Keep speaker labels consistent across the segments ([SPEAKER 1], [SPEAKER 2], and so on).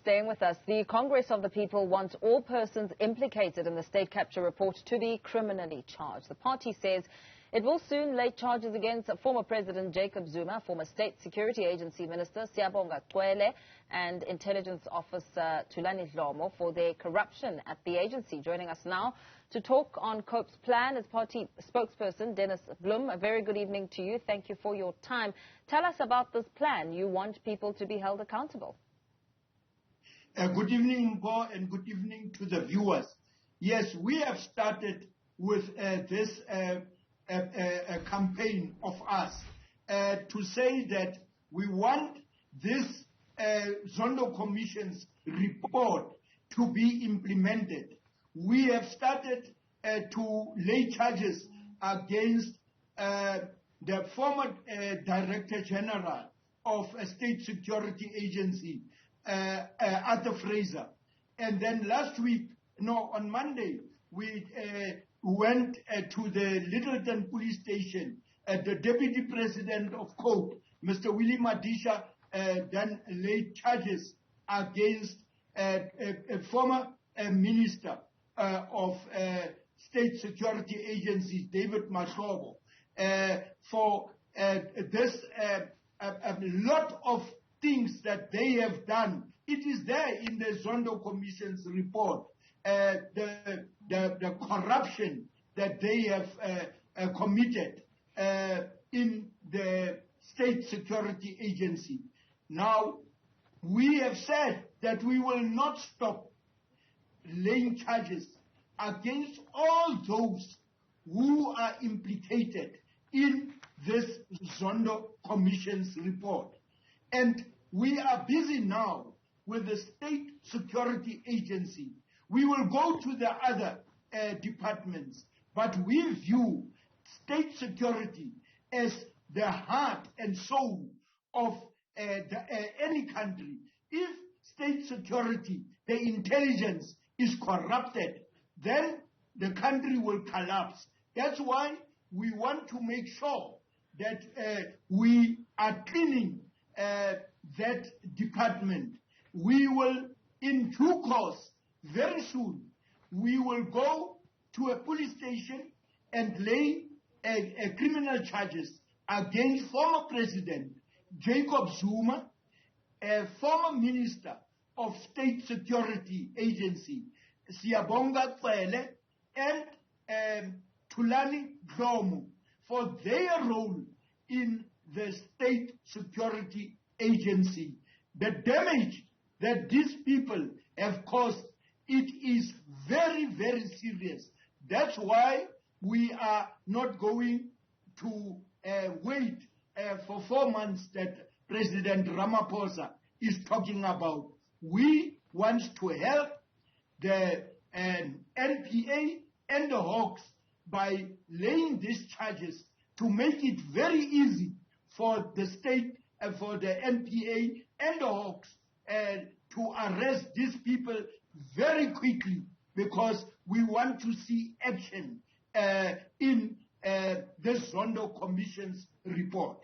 [SPEAKER 1] staying with us. The Congress of the People wants all persons implicated in the state capture report to be criminally charged. The party says it will soon lay charges against former President Jacob Zuma, former State Security Agency Minister Siyabonga Cwele, and Intelligence Officer Thulani Dlomo for their corruption at the agency. Joining us now to talk on COPE's plan is party spokesperson Denis Bloem. A very good evening to you. Thank you for your time. Tell us about this plan. You want people to be held accountable.
[SPEAKER 2] Good evening, Mpo, and good evening to the viewers. Yes, we have started with this campaign of us to say that we want this Zondo Commission's report to be implemented. We have started to lay charges against the former Director General of a State Security Agency, Arthur Fraser. And then on Monday, we went to the Littleton police station. The Deputy President of COPE, Mr. Willie Madisha, then laid charges against a former Minister of State Security Agencies, David Mahlobo, for this a lot of things that they have done. It is there in the Zondo Commission's report, the corruption that they have committed in the State Security Agency. Now, we have said that we will not stop laying charges against all those who are implicated in this Zondo Commission's report. And we are busy now with the State Security Agency. We will go to the other departments, but we view state security as the heart and soul of any country. If state security, the intelligence is corrupted, then the country will collapse. That's why we want to make sure that we are cleaning that department. We will, in due course, very soon, we will go to a police station and lay criminal charges against former President Jacob Zuma, a former Minister of State Security Agency, Siyabonga Cwele, and Thulani Dlomo for their role in the State Security Agency. The damage that these people have caused, it is very, very serious. That's why we are not going to wait for 4 months that President Ramaphosa is talking about. We want to help the NPA and the Hawks by laying these charges to make it very easy for the state, for the NPA and the Hawks to arrest these people very quickly, because we want to see action in this Zondo Commission's report.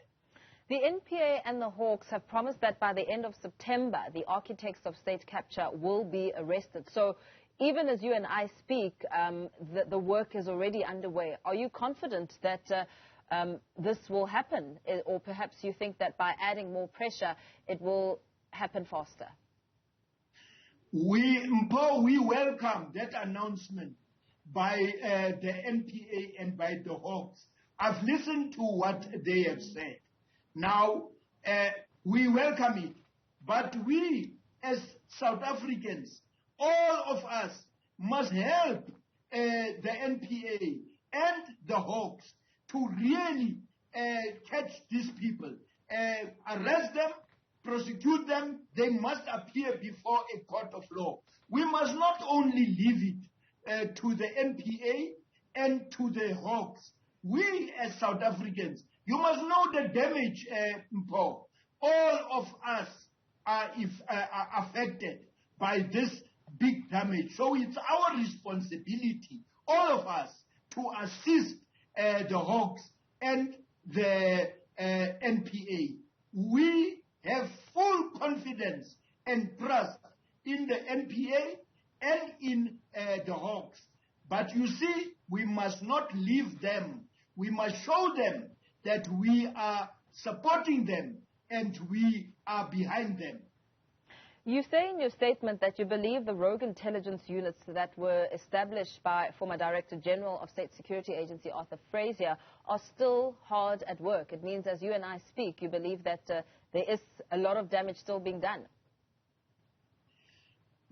[SPEAKER 1] The NPA and the Hawks have promised that by the end of September, the architects of state capture will be arrested. So even as you and I speak, the work is already underway. Are you confident that this will happen? Or perhaps you think that by adding more pressure, it will happen faster?
[SPEAKER 2] We welcome that announcement by the NPA and by the Hawks. I've listened to what they have said. Now, we welcome it. But we, as South Africans, all of us must help the NPA and the Hawks to really catch these people, arrest them, prosecute them. They must appear before a court of law. We must not only leave it to the NPA and to the Hawks. We as South Africans, you must know the damage, Mpo. All of us are affected by this big damage. So it's our responsibility, all of us, to assist the Hawks and the NPA. We have full confidence and trust in the NPA and in the Hawks. But you see, we must not leave them. We must show them that we are supporting them and we are behind them.
[SPEAKER 1] You say in your statement that you believe the rogue intelligence units that were established by former Director General of State Security Agency Arthur Frazier are still hard at work. It means as you and I speak, you believe that there is a lot of damage still being done.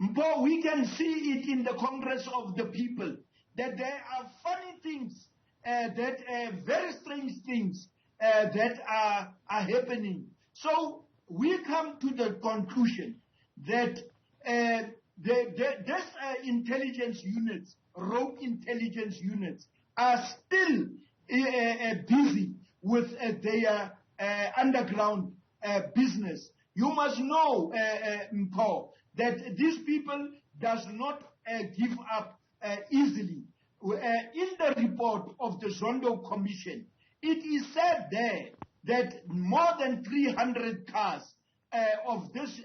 [SPEAKER 2] But we can see it in the Congress of the People, that there are funny things, very strange things that are happening. So we come to the conclusion that these intelligence units, rogue intelligence units, are still busy with their underground business. You must know, Mpho, that these people does not give up easily. In the report of the Zondo Commission, it is said there that more than 300 cars of this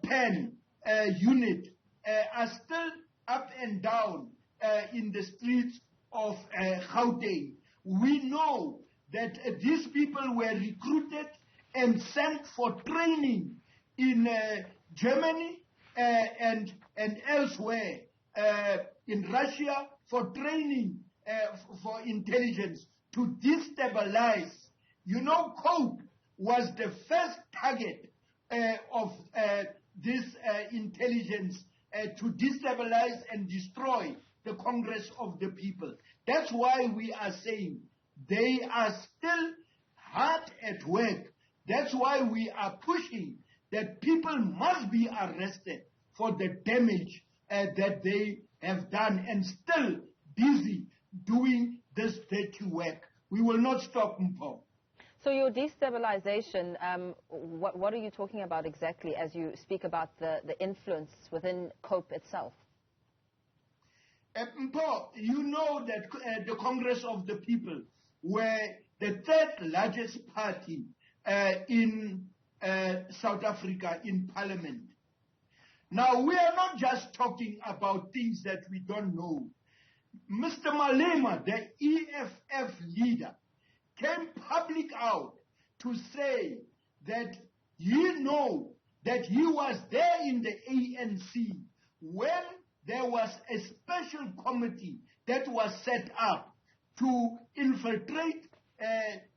[SPEAKER 2] PEN unit are still up and down in the streets of Gauteng. We know that these people were recruited and sent for training in Germany and elsewhere, in Russia, for training for intelligence to destabilize. You know, Cope was the first target of this intelligence to destabilize and destroy the Congress of the People. That's why we are saying they are still hard at work. That's why we are pushing that people must be arrested for the damage that they have done and still busy doing this dirty work. We will not stop, Mpho.
[SPEAKER 1] So your destabilization, what are you talking about exactly as you speak about the influence within COPE itself?
[SPEAKER 2] Mpho, you know that the Congress of the People were the third largest party in South Africa in Parliament. Now, we are not just talking about things that we don't know. Mr. Malema, the EFF leader, came public out to say that he know that he was there in the ANC when there was a special committee that was set up to infiltrate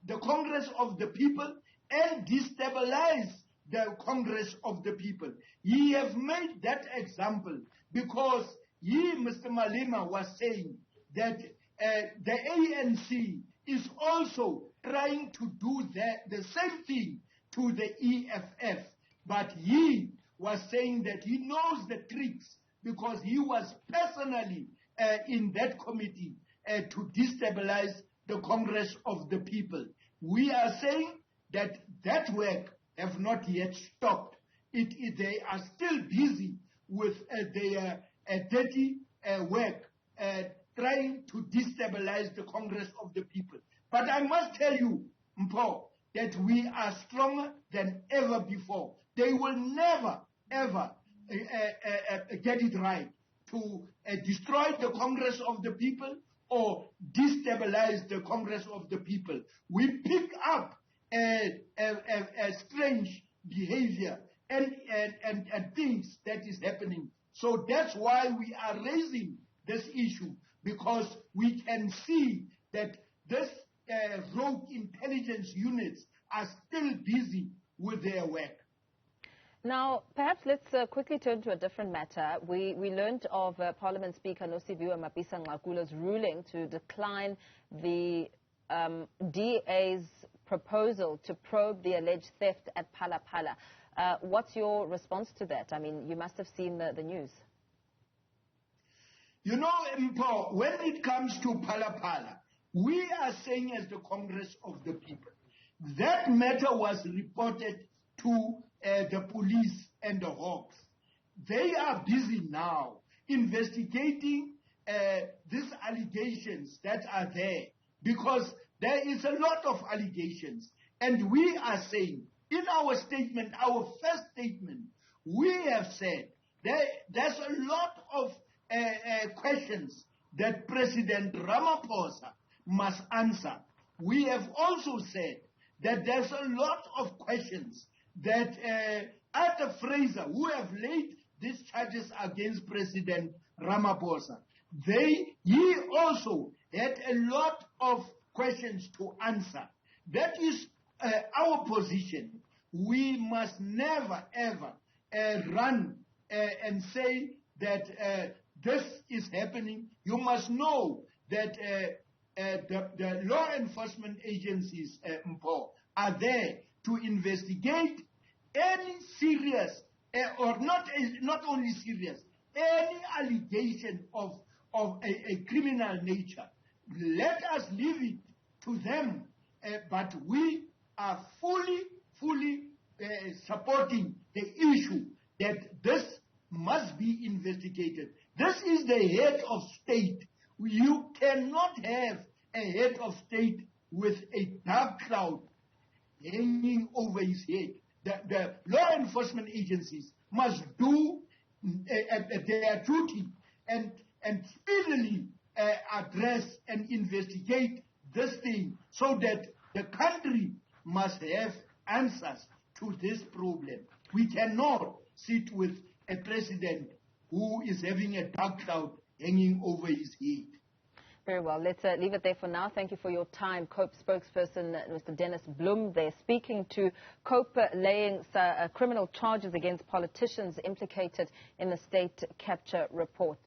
[SPEAKER 2] the Congress of the People and destabilize the Congress of the People. He have made that example because he, Mr. Malema, was saying that the ANC is also trying to do the same thing to the EFF. But he was saying that he knows the tricks because he was personally in that committee to destabilize the Congress of the People. We are saying that that work have not yet stopped. They are still busy with their dirty work, trying to destabilize the Congress of the People. But I must tell you, Mpho, that we are stronger than ever before. They will never, ever get it right to destroy the Congress of the People or destabilize the Congress of the People. We pick up a strange behavior and things that is happening. So that's why we are raising this issue, because we can see that this rogue intelligence units are still busy with their work.
[SPEAKER 1] Now, perhaps let's quickly turn to a different matter. We learned of Parliament Speaker Nosiviwe Mapisa-Nqakula's ruling to decline the DA's proposal to probe the alleged theft at Phala Phala. What's your response to that? I mean, you must have seen the news.
[SPEAKER 2] You know, Mpho, when it comes to Phala Phala, we are saying as the Congress of the People, that matter was reported to the police and the Hawks. They are busy now investigating these allegations that are there, because there is a lot of allegations. And we are saying, in our statement, our first statement, we have said there's a lot of questions that President Ramaphosa must answer. We have also said that there's a lot of questions that Arthur Fraser, who have laid these charges against President Ramaphosa, he also had a lot of questions to answer. That is our position. We must never, ever run and say that this is happening. You must know that the law enforcement agencies are there to investigate any serious, or not only serious, any allegation of a criminal nature. Let us leave it to them, but we are fully supporting the issue that this must be investigated. This is the head of state. You cannot have a head of state with a dark cloud hanging over his head. The law enforcement agencies must do their duty and speedily address and investigate this thing so that the country must have answers to this problem. We cannot sit with a president who is having a dark cloud hanging over his head.
[SPEAKER 1] Very well. Let's leave it there for now. Thank you for your time. COPE spokesperson Mr. Denis Bloem there, speaking to COPE laying criminal charges against politicians implicated in the state capture report.